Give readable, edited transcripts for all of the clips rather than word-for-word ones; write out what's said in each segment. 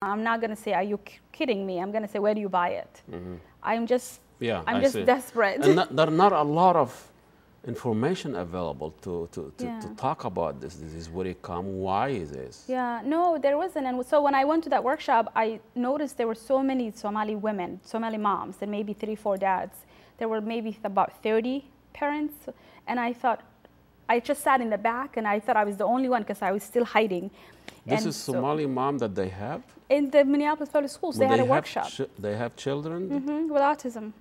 I'm not going to say, are you kidding me? I'm going to say, where do you buy it? I'm just desperate. And there are not a lot of information available to talk about this disease, where it comes, why is this? Yeah, no, there wasn't. And so when I went to that workshop, I noticed there were so many Somali women, Somali moms, and maybe 3, 4 dads. There were maybe about 30 parents. And I thought, I just sat in the back and I thought I was the only one because I was still hiding. This is Somali mom that they have? In the Minneapolis public schools, they had a workshop. They have children? With autism.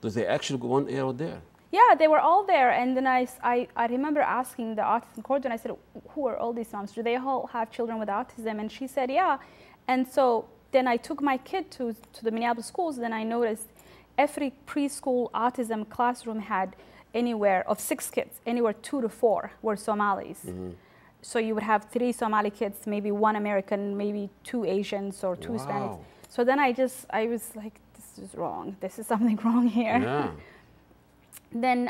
Do they actually go on air there? Yeah, they were all there. And then I remember asking the autism coordinator, I said, who are all these moms? Do they all have children with autism? And she said, yeah. And so then I took my kid to the Minneapolis schools. Then I noticed every preschool autism classroom had anywhere of 6 kids, anywhere 2 to 4 were Somalis. So you would have 3 Somali kids, maybe 1 American, maybe 2 Asians or 2 Hispanics. So then I was like, this is wrong. This is something wrong here. Yeah. Then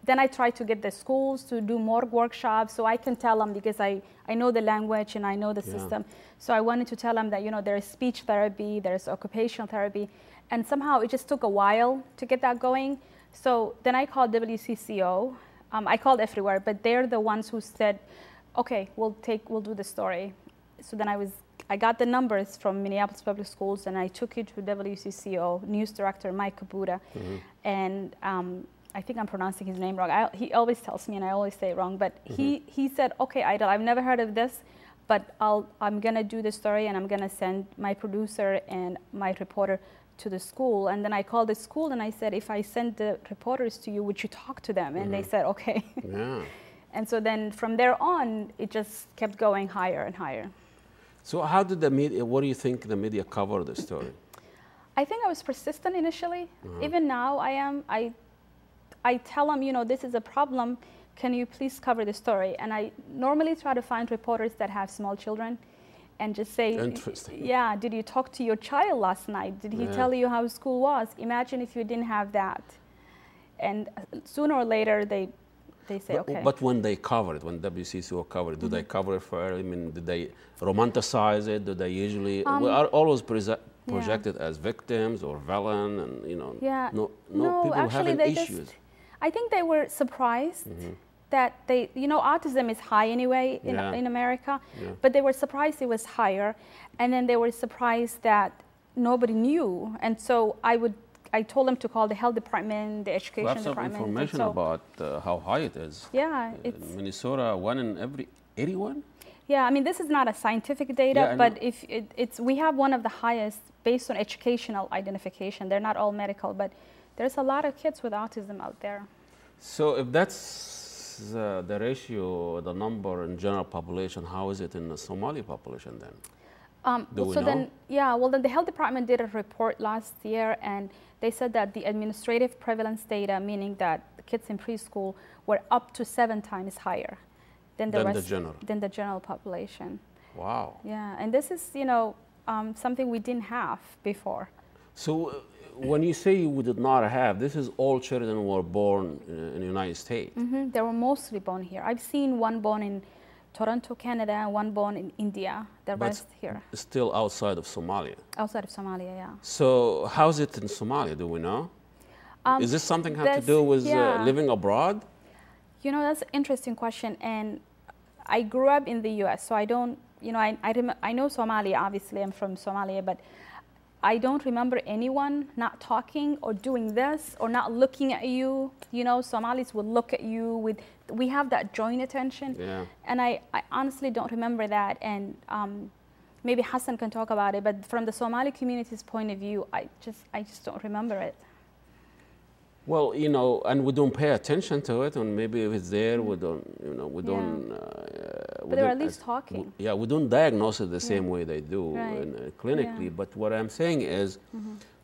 then I tried to get the schools to do more workshops so I can tell them, because I know the language and I know the system. So I wanted to tell them that, you know, there's speech therapy, there's occupational therapy, and somehow it just took a while to get that going. So then I called WCCO. I called everywhere, but they're the ones who said, okay, we'll do the story. So then I got the numbers from Minneapolis Public Schools, and I took it to WCCO news director Mike Kabuta, and I think I'm pronouncing his name wrong. He always tells me, and I always say it wrong. But he said, okay, Idil, I've never heard of this, but I'm gonna do the story, and I'm gonna send my producer and my reporter to the school. And then I called the school and I said, if I send the reporters to you, would you talk to them? And they said, okay. Yeah. And so then from there on, it just kept going higher and higher. So how did the media, what do you think the media covered the story? I think I was persistent initially. Even now I am. I tell them, you know, this is a problem. Can you please cover the story? And I normally try to find reporters that have small children and just say, yeah, did you talk to your child last night? Did he tell you how school was? Imagine if you didn't have that. And sooner or later, they say, okay. But when they cover it, when WCCO cover it, do they cover it fairly? I mean, do they romanticize it? Do they usually, we are always projected as victims or villain, and, you know, no people actually, having issues. I think they were surprised that you know, autism is high anyway in America, but they were surprised it was higher, and then they were surprised that nobody knew. And so I told them to call the health department, the education department. We have some information about how high it is. Yeah, it's Minnesota, 1 in every 81. Yeah, I mean, this is not a scientific data, but if we have one of the highest based on educational identification. They're not all medical, but there's a lot of kids with autism out there. So if that's the ratio, the number in general population, how is it in the Somali population then? Then the health department did a report last year, and they said that the administrative prevalence data, meaning that the kids in preschool were up to 7 times higher than the general population. Wow. Yeah, and this is, you know, something we didn't have before. So when you say we did not have, this is all children who were born in the United States? They were mostly born here. I've seen one born in Toronto, Canada, and one born in India. The rest here. Still outside of Somalia? Outside of Somalia, yeah. So how's it in Somalia, do we know? Is this something have to do with living abroad? You know, that's an interesting question. And I grew up in the U.S., so I don't, you know, I know Somalia, obviously, I'm from Somalia, but I don't remember anyone not talking or doing this or not looking at you. You know, Somalis will look at you with, we have that joint attention. Yeah. And I honestly don't remember that. And maybe Hassan can talk about it, but from the Somali community's point of view, I just don't remember it. Well, you know, and we don't pay attention to it, and maybe if it's there, we don't, you know, we don't. But they're at least talking. Yeah, we don't diagnose it the same way they do clinically. Yeah. But what I'm saying is,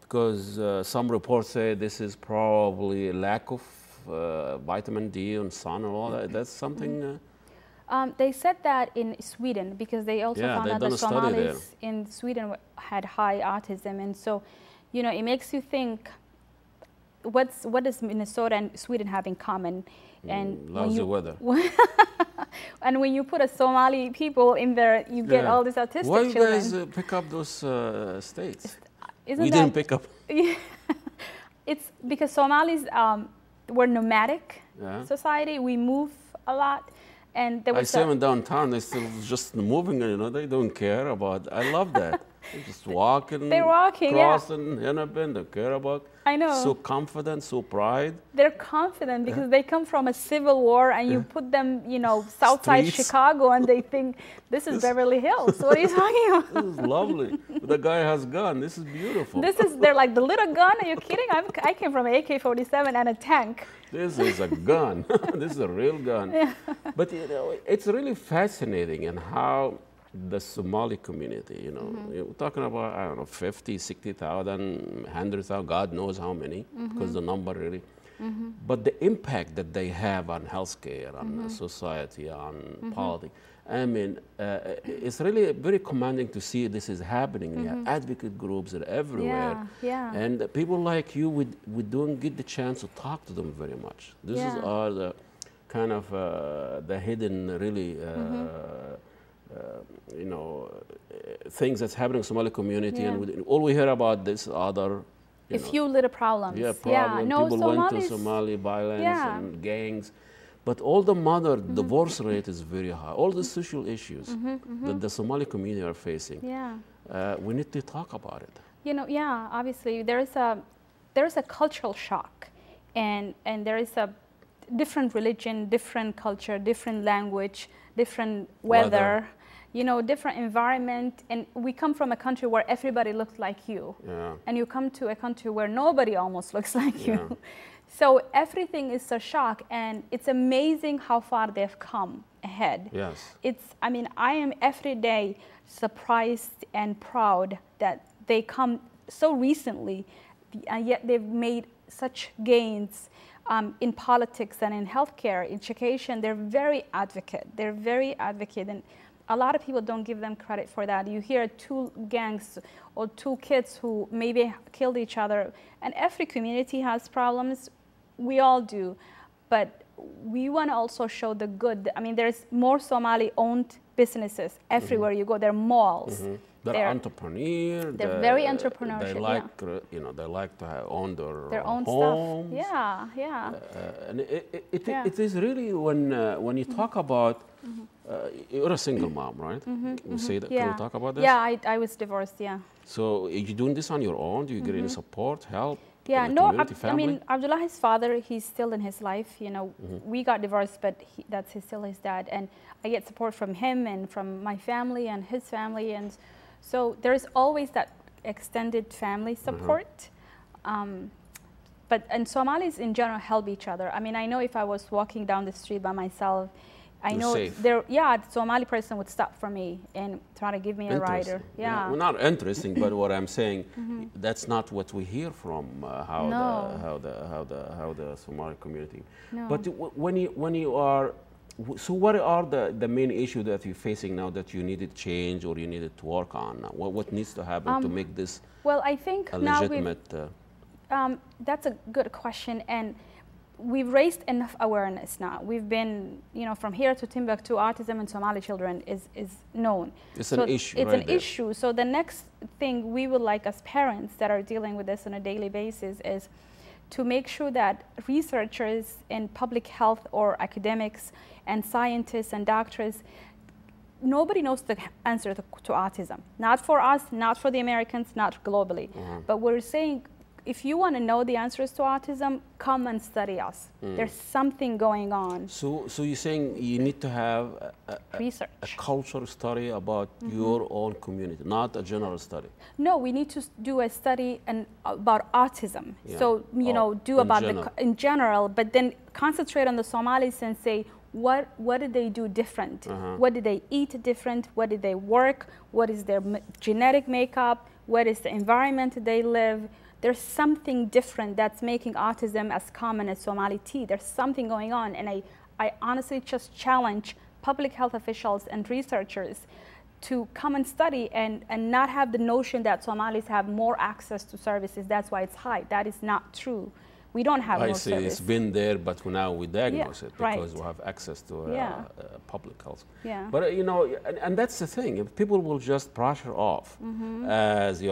because some reports say this is probably a lack of vitamin D and sun and all that. That's something. They said that in Sweden, because they also found out that Somalis in Sweden had high autism, and so, you know, it makes you think. What does Minnesota and Sweden have in common? And lousy weather. And when you put a Somali people in there, you get all these autistic children. Why you guys pick up those states? We didn't pick up. It's because Somalis, we're nomadic society. We move a lot. And there was I see them downtown, they're still just moving, you know, they don't care about, I love that. They're just walking, crossing, they don't care about. I know. So confident, so pride. They're confident because they come from a civil war and you put them, you know, Southside Chicago and they think this is Beverly Hills. What are you talking about? This is lovely. The guy has a gun. This is beautiful. They're like, the little gun? Are you kidding? I came from an AK-47 and a tank. This is a gun. This is a real gun. Yeah. But you know, it's really fascinating in how the Somali community, you know, you're talking about, I don't know, 50, 60,000, 100,000, God knows how many, because the number really. But the impact that they have on healthcare, on society, on politics, I mean, it's really very commanding to see this is happening. We have advocate groups that are everywhere. And people like you, we don't get the chance to talk to them very much. This is all the kind of the hidden, really, you know, things that's happening in the Somali community. And all we hear about this other, a few little problems. Yeah, problems. No, people went to Somali violence and gangs. But all the divorce rate is very high. All the social issues that the Somali community are facing. We need to talk about it. You know, obviously there is a cultural shock, and there is a different religion, different culture, different language, different weather. You know, different environment, and we come from a country where everybody looks like you, and you come to a country where nobody almost looks like you. So everything is a shock, and it's amazing how far they've come ahead. I mean, I am every day surprised and proud that they come so recently, and yet they've made such gains in politics and in healthcare, education. They're very advocate. And a lot of people don't give them credit for that. You hear two gangs or two kids who maybe killed each other, and every community has problems. We all do, but we want to also show the good. I mean, there's more Somali-owned businesses everywhere you go. There are malls. They're entrepreneurs. They're very entrepreneurial. They like, you know, they like to own their own homes. Stuff. And it is really when you talk about. You're a single mom, right? You say that. Can we talk about this? Yeah, I was divorced. So are you doing this on your own? Do you get any support, help? Yeah, no. I mean, Abdullah's father, he's still in his life. You know, we got divorced, but still his dad, and I get support from him and from my family and his family, and so there's always that extended family support. And Somalis in general help each other. I mean, I know if I was walking down the street by myself, I know the Somali person would stop for me and try to give me a rider. Well, not interesting, but what I'm saying, that's not what we hear from how the Somali community. But when you are, so what are the main issues that you're facing now that you needed change or you needed to work on? What needs to happen to make this I think a legitimate? That's a good question, and we've raised enough awareness now. We've been, you know, from here to Timbuktu, autism in Somali children is known. It's an issue. It's an issue. So the next thing we would like as parents that are dealing with this on a daily basis is to make sure that researchers in public health or academics and scientists and doctors, nobody knows the answer to autism. Not for us, not for the Americans, not globally. But we're saying, if you want to know the answers to autism, come and study us. There's something going on. So you're saying you need to have research, a cultural study about your own community, not a general study. No, we need to do a study about autism. So you know, do about in general, but then concentrate on the Somalis and say, what did they do different? What did they eat different? What did they work? What is their genetic makeup? What is the environment they live? There's something different that's making autism as common as Somali tea. There's something going on, and I honestly just challenge public health officials and researchers to come and study and not have the notion that Somalis have more access to services. That's why it's high. That is not true. We don't have no I see. service. It's been there, but now we diagnose it because right. we have access to public health. Yeah. But you know, and that's the thing. If people will just brush her off as